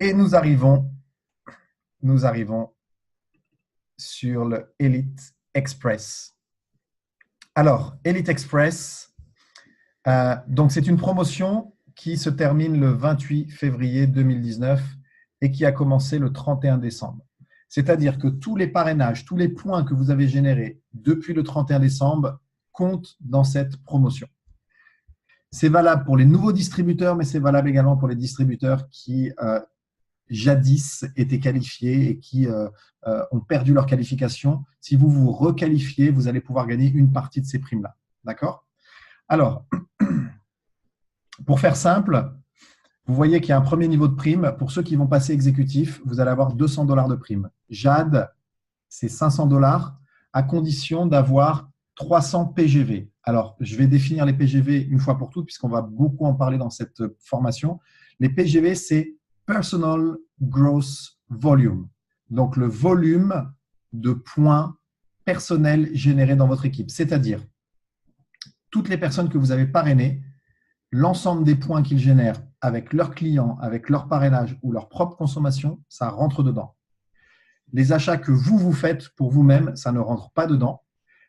Et nous arrivons sur le Elite Express. Alors, Elite Express, donc c'est une promotion qui se termine le 28 février 2019 et qui a commencé le 31 décembre. C'est-à-dire que tous les parrainages, tous les points que vous avez générés depuis le 31 décembre comptent dans cette promotion. C'est valable pour les nouveaux distributeurs, mais c'est valable également pour les distributeurs qui jadis étaient qualifiés et qui ont perdu leur qualification. Si vous vous requalifiez, vous allez pouvoir gagner une partie de ces primes-là. D'accord? Alors, pour faire simple, vous voyez qu'il y a un premier niveau de prime. Pour ceux qui vont passer exécutif, vous allez avoir 200 $ de prime. JAD, c'est 500 $ à condition d'avoir 300 PGV. Alors, je vais définir les PGV une fois pour toutes, puisqu'on va beaucoup en parler dans cette formation. Les PGV, c'est Personal Gross Volume. Donc, le volume de points personnels générés dans votre équipe. C'est-à-dire, toutes les personnes que vous avez parrainées, l'ensemble des points qu'ils génèrent avec leurs clients, avec leur parrainage ou leur propre consommation, ça rentre dedans. Les achats que vous faites pour vous-même, ça ne rentre pas dedans.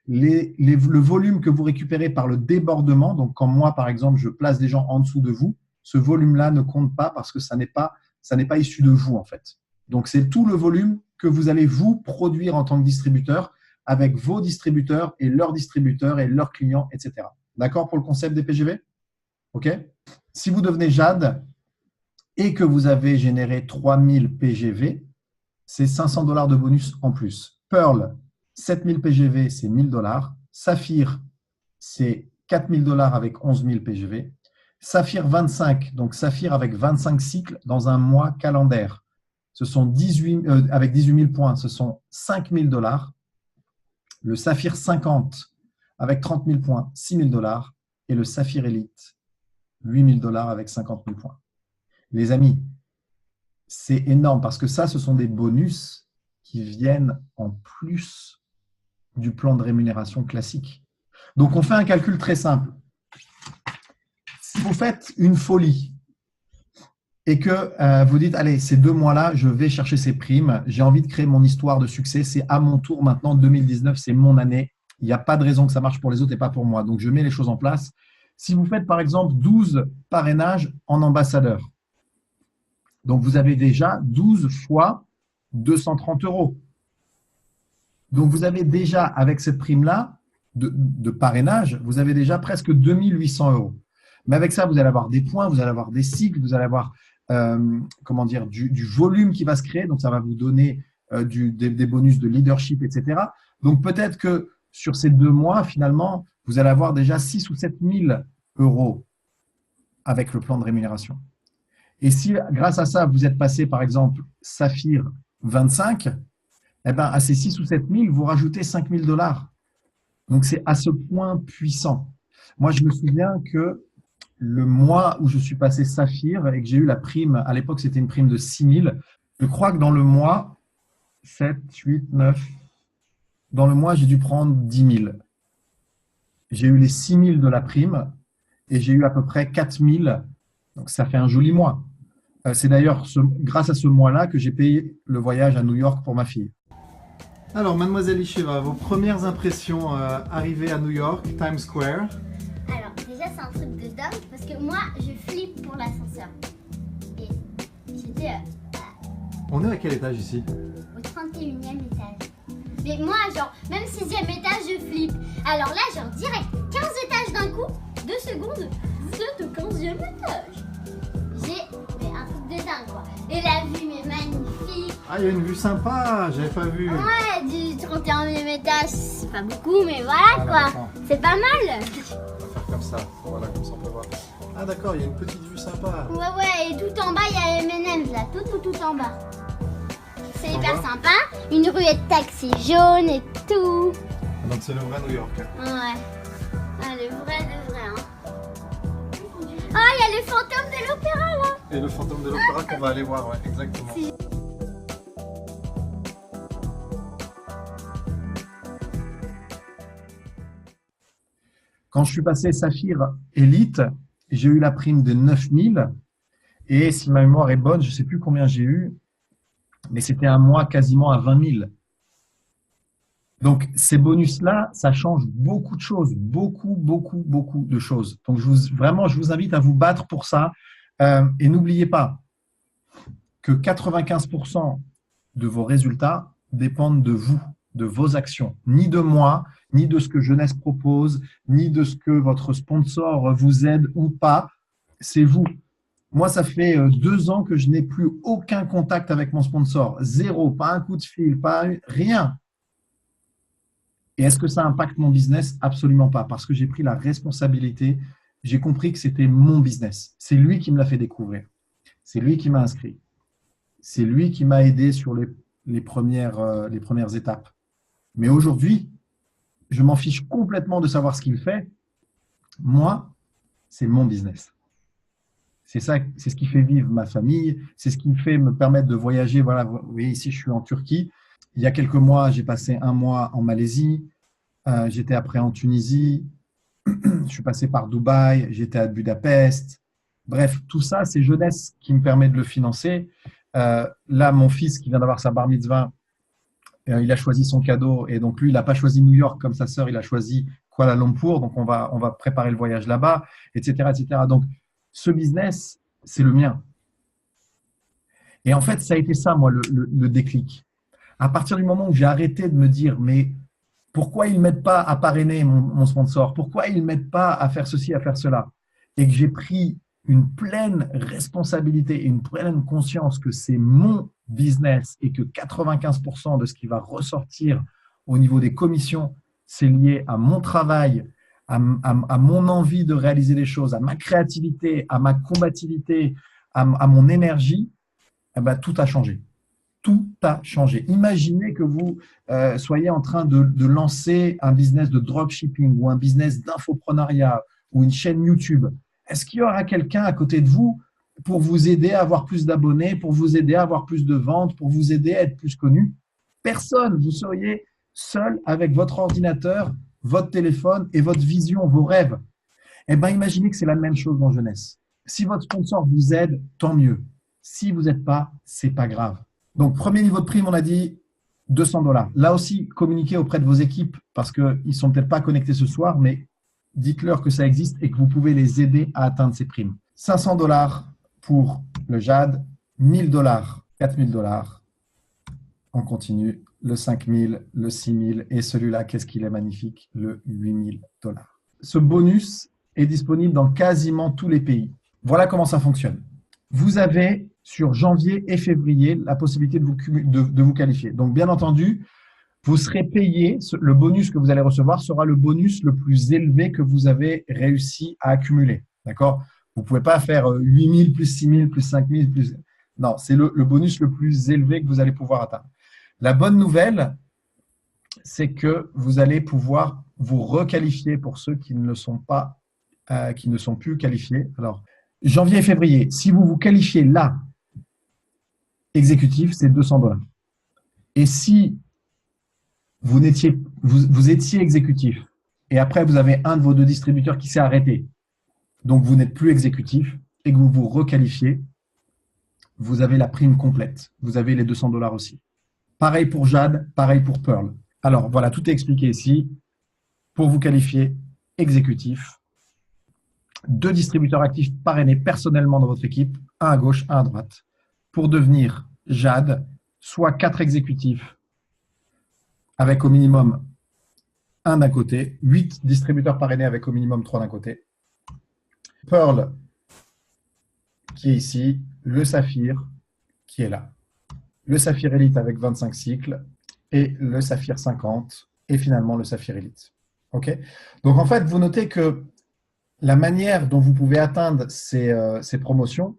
Le volume que vous récupérez par le débordement, donc quand moi, par exemple, je place des gens en dessous de vous, ce volume-là ne compte pas parce que ça n'est pas issu de vous, en fait. Donc, c'est tout le volume que vous allez vous produire en tant que distributeur avec vos distributeurs et leurs clients, etc. D'accord pour le concept des PGV? OK. Si vous devenez JAD et que vous avez généré 3000 PGV, c'est 500 $ de bonus en plus. Pearl, 7000 PGV, c'est 1000 $. Saphir, c'est 4000 $ avec 11 000 PGV. Saphir 25, donc Saphir avec 25 cycles dans un mois calendaire. Ce sont avec 18 000 points, ce sont 5000 $. Le Saphir 50 avec 30 000 points, 6 000 $. Et le Saphir Elite, 8 000 $ avec 50 000 points. Les amis, c'est énorme parce que ça, ce sont des bonus qui viennent en plus du plan de rémunération classique. Donc, on fait un calcul très simple. Si vous faites une folie et que vous dites, allez, ces 2 mois-là, je vais chercher ces primes, j'ai envie de créer mon histoire de succès, c'est à mon tour maintenant, 2019, c'est mon année. Il n'y a pas de raison que ça marche pour les autres et pas pour moi. Donc, je mets les choses en place. Si vous faites, par exemple, 12 parrainages en ambassadeur, donc vous avez déjà 12 fois 230 €. Donc, vous avez déjà, avec cette prime-là de parrainage, vous avez déjà presque 2800 €. Mais avec ça, vous allez avoir des points, vous allez avoir des cycles, vous allez avoir du volume qui va se créer. Donc, ça va vous donner des bonus de leadership, etc. Donc, peut-être que sur ces 2 mois, finalement, vous allez avoir déjà 6 ou 7 000 € avec le plan de rémunération. Et si, grâce à ça, vous êtes passé, par exemple, Saphir 25, eh ben, à ces 6 ou 7 000, vous rajoutez 5 000 $. Donc, c'est à ce point puissant. Moi, je me souviens que le mois où je suis passé Saphir et que j'ai eu la prime, à l'époque, c'était une prime de 6 000. Je crois que dans le mois, 7, 8, 9, dans le mois, j'ai dû prendre 10 000. J'ai eu les 6 000 de la prime et j'ai eu à peu près 4 000. Donc, ça fait un joli mois. C'est d'ailleurs grâce à ce mois-là que j'ai payé le voyage à New York pour ma fille. Alors, mademoiselle Isheva, vos premières impressions arrivées à New York, Times Square? Alors, déjà, c'est un truc de dingue parce que moi, je flippe pour l'ascenseur. Et j'étais On est à quel étage ici? au 31e étage. Mais moi, genre, même 6e étage, je flippe. Alors là, genre, direct, 15 étages d'un coup, 2 secondes, vous êtes au 15e étage. Mais un truc de dingue, quoi. Et la vue, mais magnifique. Ah, il y a une vue sympa, j'avais pas vu. Ouais, du 31e étage, c'est pas beaucoup, mais voilà, quoi. C'est pas mal. On va faire comme ça, voilà, comme ça on peut voir. Ah d'accord, il y a une petite vue sympa. Ouais, et tout en bas, il y a M&M's, là, tout en bas. C'est hyper sympa. Une ruelle de taxi jaune et tout. Donc c'est le vrai New York. Ouais. Ah, le vrai de vrai, hein. Ah, il y a le fantôme de l'opéra, là. Et le fantôme de l'opéra qu'on va aller voir, ouais, exactement. Quand je suis passé Saphir Elite, j'ai eu la prime de 9 000 Et si ma mémoire est bonne, je ne sais plus combien j'ai eu, mais c'était un mois quasiment à 20 000. Donc, ces bonus-là, ça change beaucoup de choses, beaucoup, beaucoup, beaucoup de choses. Donc, vraiment, je vous invite à vous battre pour ça. Et n'oubliez pas que 95% de vos résultats dépendent de vous, de vos actions, ni de moi, ni de ce que Jeunesse propose, ni de ce que votre sponsor vous aide ou pas. C'est vous. Moi, ça fait 2 ans que je n'ai plus aucun contact avec mon sponsor. Zéro, pas un coup de fil, rien. Et est-ce que ça impacte mon business? Absolument pas, parce que j'ai pris la responsabilité. J'ai compris que c'était mon business. C'est lui qui me l'a fait découvrir. C'est lui qui m'a inscrit. C'est lui qui m'a aidé sur les premières étapes. Mais aujourd'hui, je m'en fiche complètement de savoir ce qu'il fait. Moi, c'est mon business. C'est ça, c'est ce qui fait vivre ma famille. C'est ce qui fait me permettre de voyager. Voilà, vous voyez, ici, je suis en Turquie. Il y a quelques mois, j'ai passé un mois en Malaisie. J'étais après en Tunisie. Je suis passé par Dubaï. J'étais à Budapest. Bref, tout ça, c'est Jeunesse qui me permet de le financer. Là, mon fils qui vient d'avoir sa bar mitzvah, il a choisi son cadeau. Et donc, lui, il n'a pas choisi New York comme sa sœur. Il a choisi Kuala Lumpur. Donc, on va préparer le voyage là-bas, etc., etc. Donc, ce business, c'est le mien. Et en fait, ça a été ça, moi, le déclic. À partir du moment où j'ai arrêté de me dire, mais pourquoi ils ne m'aident pas à parrainer mon sponsor? Pourquoi ils ne m'aident pas à faire ceci, à faire cela? Et que j'ai pris une pleine responsabilité et une pleine conscience que c'est mon business et que 95% de ce qui va ressortir au niveau des commissions, c'est lié à mon travail, à mon envie de réaliser les choses, à ma créativité, à ma combativité, à mon énergie, eh ben, tout a changé. Tout a changé. Imaginez que vous soyez en train de lancer un business de dropshipping ou un business d'infoprenariat ou une chaîne YouTube. Est-ce qu'il y aura quelqu'un à côté de vous pour vous aider à avoir plus d'abonnés, pour vous aider à avoir plus de ventes, pour vous aider à être plus connu? Personne. Vous seriez seul avec votre ordinateur, votre téléphone et votre vision, vos rêves. Eh bien, imaginez que c'est la même chose dans Jeunesse. Si votre sponsor vous aide, tant mieux. Si vous n'êtes pas, c'est pas grave. Donc, premier niveau de prime, on a dit $200. Là aussi, communiquez auprès de vos équipes parce qu'ils ne sont peut-être pas connectés ce soir, mais dites-leur que ça existe et que vous pouvez les aider à atteindre ces primes. $500 pour le Jade, $1 000, $4 000. On continue. Le 5 000, le 6 000 et celui-là, qu'est-ce qu'il est magnifique, le $8 000. Ce bonus est disponible dans quasiment tous les pays. Voilà comment ça fonctionne. Vous avez sur janvier et février la possibilité de vous qualifier. Donc, bien entendu, vous serez payé, le bonus que vous allez recevoir sera le bonus le plus élevé que vous avez réussi à accumuler. D'accord? Vous ne pouvez pas faire 8 000 plus 6 000 plus 5 000 plus… Non, c'est le bonus le plus élevé que vous allez pouvoir atteindre. La bonne nouvelle, c'est que vous allez pouvoir vous requalifier pour ceux qui ne sont plus qualifiés. Alors, janvier et février, si vous vous qualifiez là, exécutif, c'est $200. Et si vous étiez exécutif et après vous avez un de vos 2 distributeurs qui s'est arrêté, donc vous n'êtes plus exécutif et que vous vous requalifiez, vous avez la prime complète. Vous avez les $200 aussi. Pareil pour Jade, pareil pour Pearl. Alors voilà, tout est expliqué ici. Pour vous qualifier exécutif, 2 distributeurs actifs parrainés personnellement dans votre équipe, un à gauche, un à droite. Pour devenir Jade, soit 4 exécutifs avec au minimum 1 d'un côté, 8 distributeurs parrainés avec au minimum 3 d'un côté. Pearl, qui est ici, le Saphir, qui est là. Le Saphir Elite avec 25 cycles et le Saphir 50 et finalement le Saphir Elite. OK? Donc, en fait, vous notez que la manière dont vous pouvez atteindre ces promotions,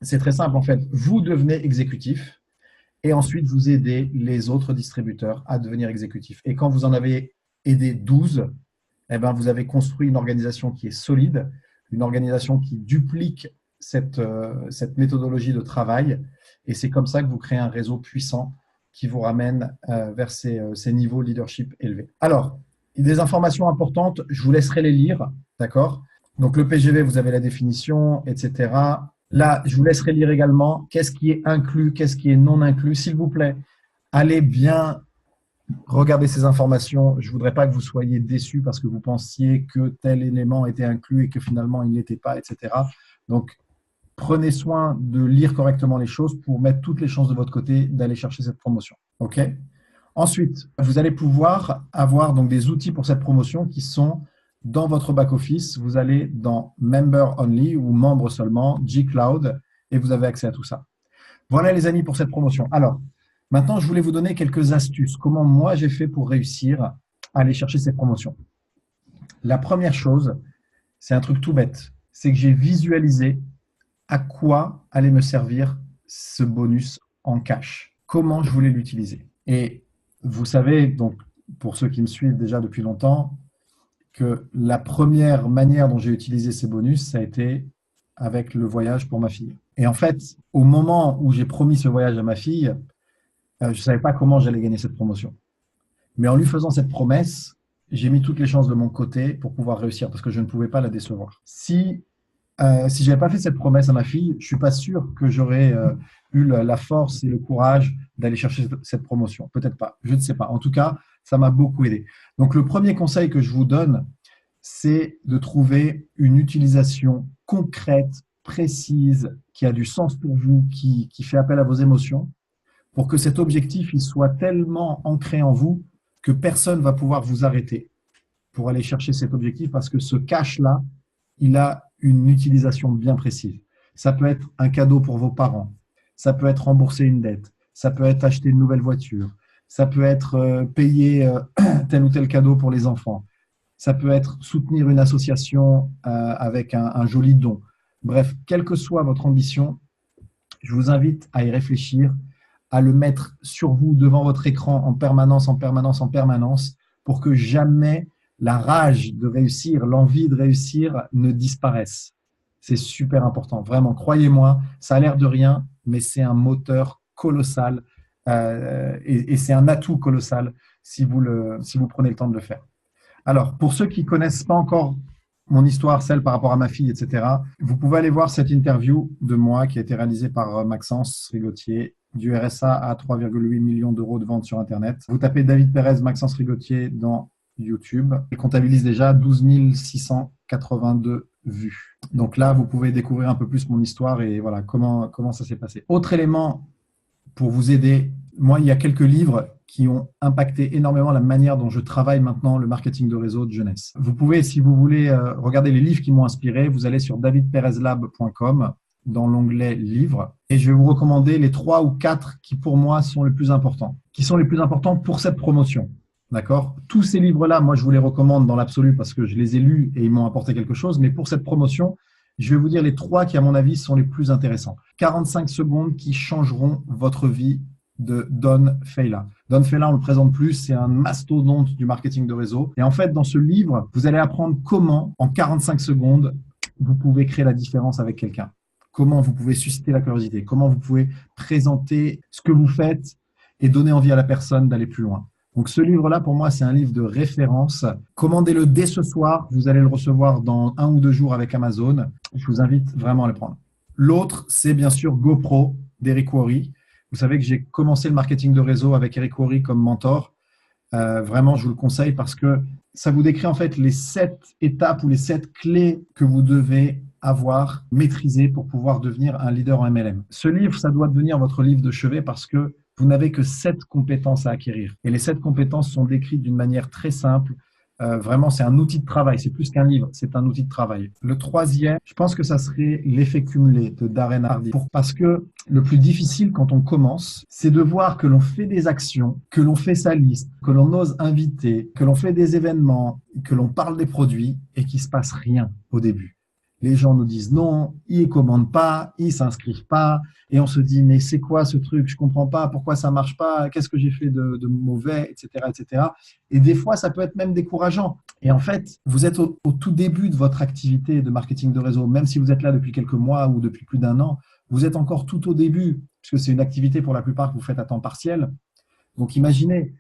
c'est très simple. En fait, vous devenez exécutif et ensuite vous aidez les autres distributeurs à devenir exécutifs. Et quand vous en avez aidé 12, eh ben, vous avez construit une organisation qui est solide, une organisation qui duplique cette méthodologie de travail. Et c'est comme ça que vous créez un réseau puissant qui vous ramène vers ces niveaux leadership élevés. Alors, des informations importantes, je vous laisserai les lire, d'accord? Donc, le PGV, vous avez la définition, etc. Là, je vous laisserai lire également qu'est-ce qui est inclus, qu'est-ce qui est non inclus. S'il vous plaît, allez bien regarder ces informations. Je ne voudrais pas que vous soyez déçus parce que vous pensiez que tel élément était inclus et que finalement il n'était pas, etc. Donc, prenez soin de lire correctement les choses pour mettre toutes les chances de votre côté d'aller chercher cette promotion. OK? Ensuite, vous allez pouvoir avoir donc des outils pour cette promotion qui sont dans votre back-office. Vous allez dans Member Only ou Membre seulement, G-Cloud, et vous avez accès à tout ça. Voilà les amis pour cette promotion. Alors, maintenant, je voulais vous donner quelques astuces. Comment moi j'ai fait pour réussir à aller chercher cette promotion. La première chose, c'est un truc tout bête. C'est que j'ai visualisé à quoi allait me servir ce bonus en cash. Comment je voulais l'utiliser. Et vous savez, donc, pour ceux qui me suivent déjà depuis longtemps, que la première manière dont j'ai utilisé ces bonus, ça a été avec le voyage pour ma fille. Et en fait, au moment où j'ai promis ce voyage à ma fille, je ne savais pas comment j'allais gagner cette promotion. Mais en lui faisant cette promesse, j'ai mis toutes les chances de mon côté pour pouvoir réussir parce que je ne pouvais pas la décevoir. Si je n'avais pas fait cette promesse à ma fille, je ne suis pas sûr que j'aurais eu la force et le courage d'aller chercher cette promotion. Peut-être pas, je ne sais pas. En tout cas, ça m'a beaucoup aidé. Donc, le premier conseil que je vous donne, c'est de trouver une utilisation concrète, précise, qui a du sens pour vous, qui fait appel à vos émotions, pour que cet objectif il soit tellement ancré en vous que personne ne va pouvoir vous arrêter pour aller chercher cet objectif parce que ce cash-là, il a une utilisation bien précise. Ça peut être un cadeau pour vos parents, ça peut être rembourser une dette, ça peut être acheter une nouvelle voiture, ça peut être payer tel ou tel cadeau pour les enfants, ça peut être soutenir une association avec un joli don. Bref, quelle que soit votre ambition, je vous invite à y réfléchir, à le mettre sur vous, devant votre écran, en permanence, en permanence, en permanence, pour que jamais la rage de réussir, l'envie de réussir ne disparaisse. C'est super important, vraiment, croyez-moi, ça a l'air de rien, mais c'est un moteur colossal et c'est un atout colossal si vous prenez le temps de le faire. Alors, pour ceux qui ne connaissent pas encore mon histoire, celle par rapport à ma fille, etc., vous pouvez aller voir cette interview de moi qui a été réalisée par Maxence Rigotier, du RSA à 3,8 millions d'euros de ventes sur Internet. Vous tapez David Perez, Maxence Rigotier dans YouTube. Il comptabilise déjà 12 682 vues. Donc là, vous pouvez découvrir un peu plus mon histoire et voilà comment ça s'est passé. Autre élément pour vous aider, moi, il y a quelques livres qui ont impacté énormément la manière dont je travaille maintenant le marketing de réseau de jeunesse. Vous pouvez, si vous voulez, regarder les livres qui m'ont inspiré, vous allez sur davidperezlab.com dans l'onglet livres et je vais vous recommander les 3 ou 4 qui pour moi sont les plus importants, qui sont les plus importants pour cette promotion. D'accord? Tous ces livres-là, moi je vous les recommande dans l'absolu parce que je les ai lus et ils m'ont apporté quelque chose, mais pour cette promotion, je vais vous dire les 3 qui à mon avis sont les plus intéressants. 45 secondes qui changeront votre vie de Don Feyla. Don Feyla, on ne le présente plus, c'est un mastodonte du marketing de réseau. Et en fait, dans ce livre, vous allez apprendre comment, en 45 secondes, vous pouvez créer la différence avec quelqu'un. Comment vous pouvez susciter la curiosité, comment vous pouvez présenter ce que vous faites et donner envie à la personne d'aller plus loin. Donc ce livre-là, pour moi, c'est un livre de référence. Commandez-le dès ce soir, vous allez le recevoir dans 1 ou 2 jours avec Amazon. Je vous invite vraiment à le prendre. L'autre, c'est bien sûr GoPro d'Eric Worre. Vous savez que j'ai commencé le marketing de réseau avec Eric Worre comme mentor. Vraiment, je vous le conseille parce que ça vous décrit en fait les 7 étapes ou les 7 clés que vous devez avoir maîtrisées pour pouvoir devenir un leader en MLM. Ce livre, ça doit devenir votre livre de chevet parce que vous n'avez que 7 compétences à acquérir. Et les 7 compétences sont décrites d'une manière très simple. Vraiment, c'est un outil de travail. C'est plus qu'un livre, c'est un outil de travail. Le troisième, je pense que ça serait l'effet cumulé de Darren Hardy. Parce que le plus difficile quand on commence, c'est de voir que l'on fait des actions, que l'on fait sa liste, que l'on ose inviter, que l'on fait des événements, que l'on parle des produits et qu'il ne se passe rien au début. Les gens nous disent non, ils ne commandent pas, ils ne s'inscrivent pas. Et on se dit, mais c'est quoi ce truc? Je ne comprends pas, pourquoi ça ne marche pas? Qu'est-ce que j'ai fait de mauvais, etc., etc. Et des fois, ça peut être même décourageant. Et en fait, vous êtes au tout début de votre activité de marketing de réseau. Même si vous êtes là depuis quelques mois ou depuis plus d'1 an, vous êtes encore tout au début, puisque c'est une activité pour la plupart que vous faites à temps partiel. Donc imaginez,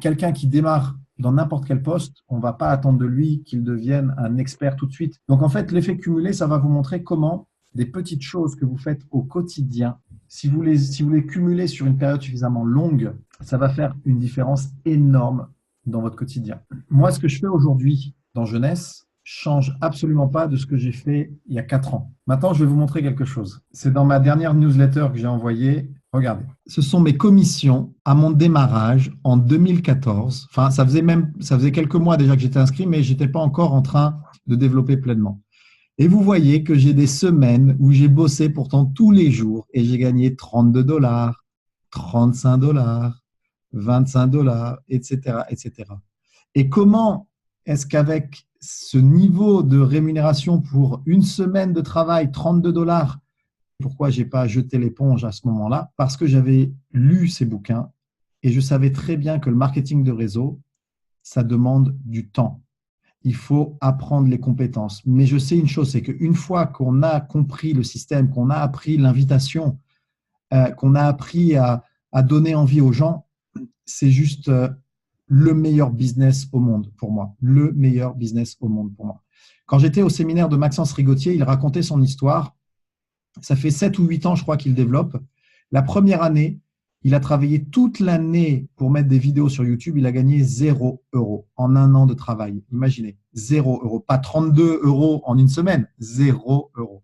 quelqu'un qui démarre dans n'importe quel poste, on ne va pas attendre de lui qu'il devienne un expert tout de suite. Donc en fait, l'effet cumulé, ça va vous montrer comment des petites choses que vous faites au quotidien, si vous les cumulez sur une période suffisamment longue, ça va faire une différence énorme dans votre quotidien. Moi, ce que je fais aujourd'hui dans Jeunesse change absolument pas de ce que j'ai fait il y a 4 ans. Maintenant, je vais vous montrer quelque chose. C'est dans ma dernière newsletter que j'ai envoyée. Regardez. Ce sont mes commissions à mon démarrage en 2014. Enfin, ça faisait quelques mois déjà que j'étais inscrit, mais je n'étais pas encore en train de développer pleinement. Et vous voyez que j'ai des semaines où j'ai bossé pourtant tous les jours et j'ai gagné $32, $35, $25, etc., etc. Et comment est-ce qu'avec ce niveau de rémunération pour une semaine de travail, $32, pourquoi je n'ai pas jeté l'éponge à ce moment-là? Parce que j'avais lu ces bouquins et je savais très bien que le marketing de réseau, ça demande du temps. Il faut apprendre les compétences. Mais je sais une chose, c'est qu'une fois qu'on a compris le système, qu'on a appris l'invitation, qu'on a appris à donner envie aux gens, c'est juste le meilleur business au monde pour moi. Le meilleur business au monde pour moi. Quand j'étais au séminaire de Maxence Rigotier, il racontait son histoire. Ça fait 7 ou 8 ans, je crois, qu'il développe. La première année, il a travaillé toute l'année pour mettre des vidéos sur YouTube. Il a gagné 0 € en un an de travail. Imaginez, 0 €. Pas 32 € en une semaine, 0 €.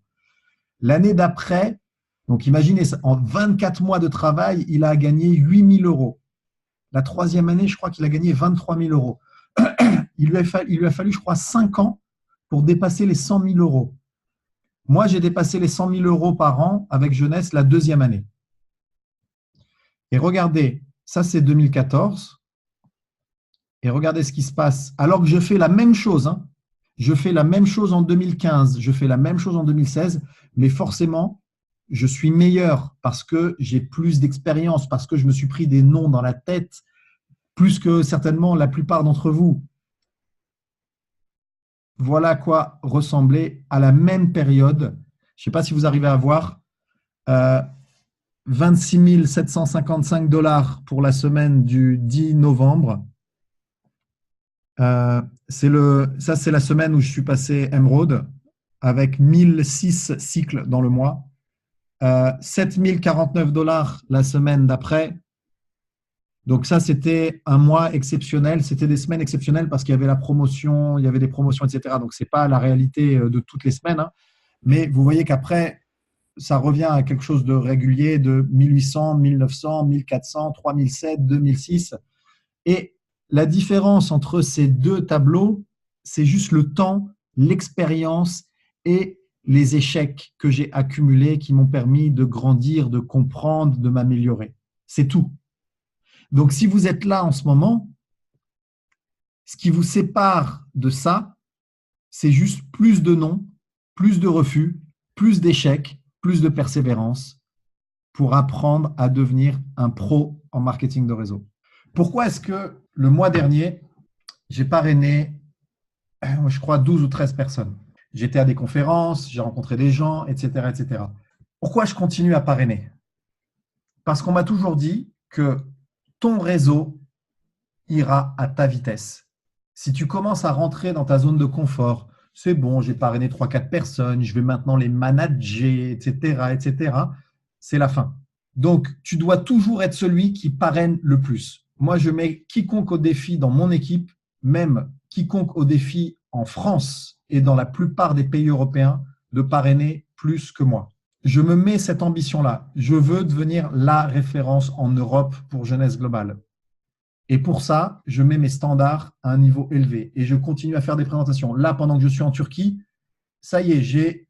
L'année d'après, donc imaginez, en 24 mois de travail, il a gagné 8 000 €. La troisième année, je crois qu'il a gagné 23 000 €. Il lui a fallu, je crois, 5 ans pour dépasser les 100 000 €. Moi, j'ai dépassé les 100 000 € par an avec Jeunesse la deuxième année. Et regardez, ça c'est 2014. Et regardez ce qui se passe. Alors que je fais la même chose. Je fais la même chose en 2015, je fais la même chose en 2016, mais forcément, je suis meilleur parce que j'ai plus d'expérience, parce que je me suis pris des noms dans la tête, plus que certainement la plupart d'entre vous. Voilà à quoi ressemblait à la même période. Je ne sais pas si vous arrivez à voir. 26 755 $ pour la semaine du 10 novembre. Ça, c'est la semaine où je suis passé Emerald avec 1006 cycles dans le mois. 7 049 $ la semaine d'après. Donc ça, c'était un mois exceptionnel. C'était des semaines exceptionnelles parce qu'il y avait la promotion, il y avait des promotions, etc. Donc, ce n'est pas la réalité de toutes les semaines. Mais vous voyez qu'après, ça revient à quelque chose de régulier de 1800, 1900, 1400, 3007, 2006. Et la différence entre ces deux tableaux, c'est juste le temps, l'expérience et les échecs que j'ai accumulés qui m'ont permis de grandir, de comprendre, de m'améliorer. C'est tout. Donc, si vous êtes là en ce moment, ce qui vous sépare de ça, c'est juste plus de non, plus de refus, plus d'échecs, plus de persévérance pour apprendre à devenir un pro en marketing de réseau. Pourquoi est-ce que le mois dernier, j'ai parrainé, je crois, 12 ou 13 personnes? J'étais à des conférences, j'ai rencontré des gens, etc., etc. Pourquoi je continue à parrainer? Parce qu'on m'a toujours dit que ton réseau ira à ta vitesse. Si tu commences à rentrer dans ta zone de confort, c'est bon, j'ai parrainé 3-4 personnes, je vais maintenant les manager, etc., etc., c'est la fin. Donc, tu dois toujours être celui qui parraine le plus. Moi, je mets quiconque au défi dans mon équipe, même quiconque au défi en France et dans la plupart des pays européens, de parrainer plus que moi. Je me mets cette ambition-là. Je veux devenir la référence en Europe pour Jeunesse Globale. Et pour ça, je mets mes standards à un niveau élevé et je continue à faire des présentations. Là, pendant que je suis en Turquie, ça y est, j'ai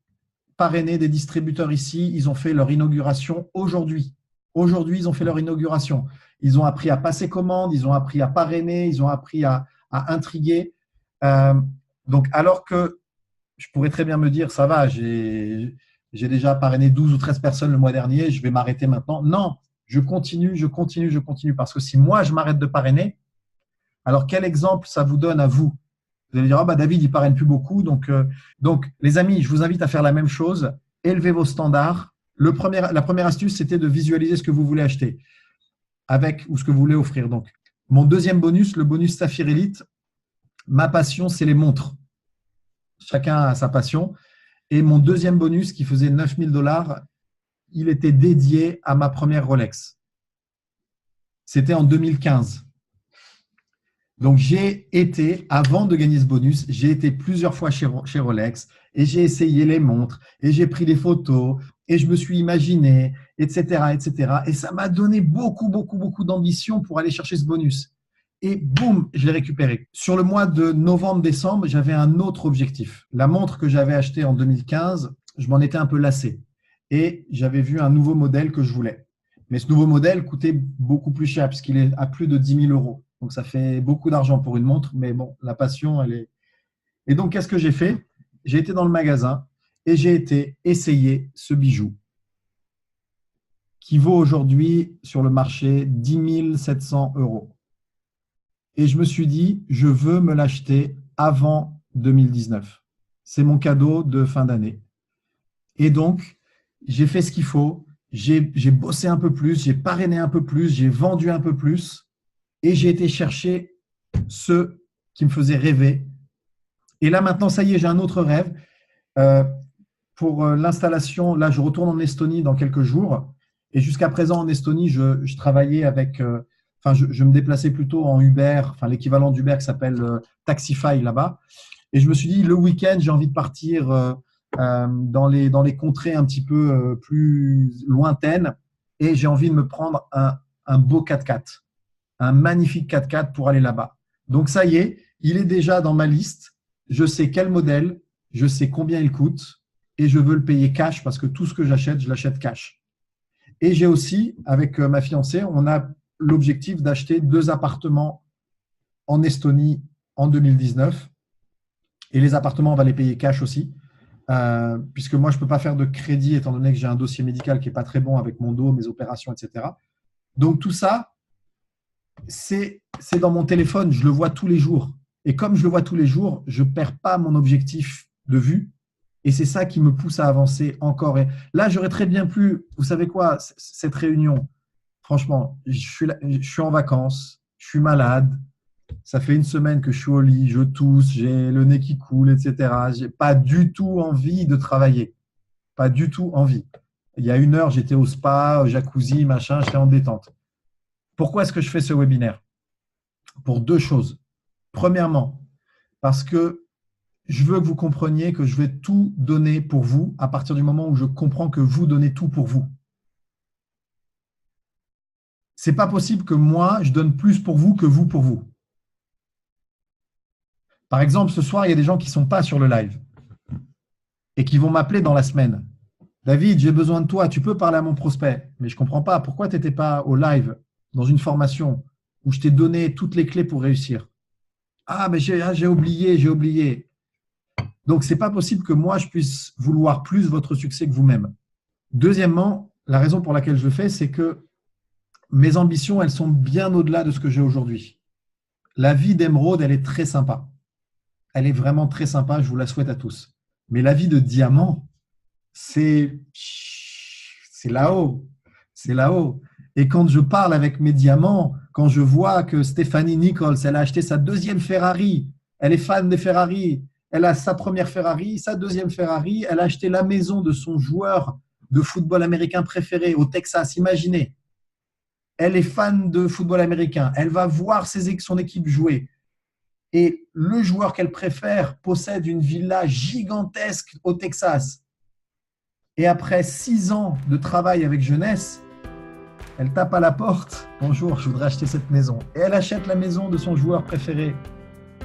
parrainé des distributeurs ici. Ils ont fait leur inauguration aujourd'hui. Aujourd'hui, ils ont fait leur inauguration. Ils ont appris à passer commande, ils ont appris à parrainer, ils ont appris à intriguer. Donc, alors que je pourrais très bien me dire, ça va, j'ai déjà parrainé 12 ou 13 personnes le mois dernier, je vais m'arrêter maintenant. Non, je continue, parce que si moi, je m'arrête de parrainer, alors quel exemple ça vous donne à vous? Vous allez dire, David, il parraine plus beaucoup. Donc, les amis, je vous invite à faire la même chose. Élevez vos standards. La première astuce, c'était de visualiser ce que vous voulez acheter ou ce que vous voulez offrir. Donc, mon deuxième bonus, le bonus Saphir Elite, ma passion, c'est les montres. Chacun a sa passion. Et mon deuxième bonus, qui faisait 9 000 $, il était dédié à ma première Rolex. C'était en 2015. Donc, j'ai été, avant de gagner ce bonus, j'ai été plusieurs fois chez Rolex et j'ai essayé les montres et j'ai pris des photos et je me suis imaginé, etc., etc. Et ça m'a donné beaucoup, beaucoup, beaucoup d'ambition pour aller chercher ce bonus. Et boum, je l'ai récupéré. Sur le mois de novembre-décembre, j'avais un autre objectif. La montre que j'avais achetée en 2015, je m'en étais un peu lassé. Et j'avais vu un nouveau modèle que je voulais. Mais ce nouveau modèle coûtait beaucoup plus cher puisqu'il est à plus de 10 000 €. Donc, ça fait beaucoup d'argent pour une montre. Mais bon, la passion, elle est… Et donc, qu'est-ce que j'ai fait? J'ai été dans le magasin et j'ai été essayer ce bijou qui vaut aujourd'hui sur le marché 10 700 €. Et je me suis dit, je veux me l'acheter avant 2019. C'est mon cadeau de fin d'année. Et donc, j'ai fait ce qu'il faut. J'ai bossé un peu plus, j'ai parrainé un peu plus, j'ai vendu un peu plus et j'ai été chercher ceux qui me faisaient rêver. Et là, maintenant, ça y est, j'ai un autre rêve. Pour l'installation, là, je retourne en Estonie dans quelques jours. Et jusqu'à présent, en Estonie, je travaillais avec… je me déplaçais plutôt en Uber, l'équivalent d'Uber qui s'appelle Taxify là-bas. Et je me suis dit, le week-end, j'ai envie de partir dans les contrées un petit peu plus lointaines et j'ai envie de me prendre un beau 4x4, un magnifique 4x4 pour aller là-bas. Donc, ça y est, il est déjà dans ma liste. Je sais quel modèle, je sais combien il coûte et je veux le payer cash parce que tout ce que j'achète, je l'achète cash. Et j'ai aussi, avec ma fiancée, on a l'objectif d'acheter 2 appartements en Estonie en 2019. Et les appartements, on va les payer cash aussi, puisque moi, je ne peux pas faire de crédit étant donné que j'ai un dossier médical qui n'est pas très bon avec mon dos, mes opérations, etc. Donc, tout ça, c'est dans mon téléphone. Je le vois tous les jours. Et comme je le vois tous les jours, je ne perds pas mon objectif de vue. Et c'est ça qui me pousse à avancer encore. Et là, j'aurais très bien pu, vous savez quoi, cette réunion, franchement, je suis en vacances, je suis malade, ça fait une semaine que je suis au lit, je tousse, j'ai le nez qui coule, etc. Je n'ai pas du tout envie de travailler. Pas du tout envie. Il y a 1 heure, j'étais au spa, au jacuzzi, machin, j'étais en détente. Pourquoi est-ce que je fais ce webinaire? Pour 2 choses. Premièrement, parce que je veux que vous compreniez que je vais tout donner pour vous à partir du moment où je comprends que vous donnez tout pour vous. Ce n'est pas possible que moi, je donne plus pour vous que vous pour vous. Par exemple, ce soir, il y a des gens qui ne sont pas sur le live et qui vont m'appeler dans la semaine. David, j'ai besoin de toi, tu peux parler à mon prospect. Mais je ne comprends pas, pourquoi tu n'étais pas au live dans une formation où je t'ai donné toutes les clés pour réussir? Ah, mais j'ai oublié. Donc, ce n'est pas possible que moi, je puisse vouloir plus votre succès que vous-même. Deuxièmement, la raison pour laquelle je le fais, c'est que mes ambitions, elles sont bien au-delà de ce que j'ai aujourd'hui. La vie d'émeraude, elle est très sympa. Elle est vraiment très sympa, je vous la souhaite à tous. Mais la vie de diamant, c'est là-haut. C'est là-haut. Et quand je parle avec mes diamants, quand je vois que Stephanie Nichols, elle a acheté sa 2e Ferrari, elle est fan des Ferrari, elle a sa première Ferrari, sa 2e Ferrari, elle a acheté la maison de son joueur de football américain préféré au Texas, imaginez. Elle est fan de football américain, elle va voir son équipe jouer. Et le joueur qu'elle préfère possède une villa gigantesque au Texas. Et après 6 ans de travail avec jeunesse, elle tape à la porte. Bonjour, je voudrais acheter cette maison. Et elle achète la maison de son joueur préféré.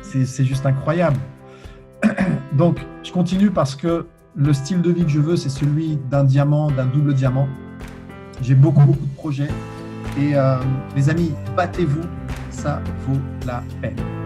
C'est juste incroyable. Donc, je continue parce que le style de vie que je veux, c'est celui d'un diamant, d'un double diamant. J'ai beaucoup de projets. Et les amis, battez-vous, ça vaut la peine.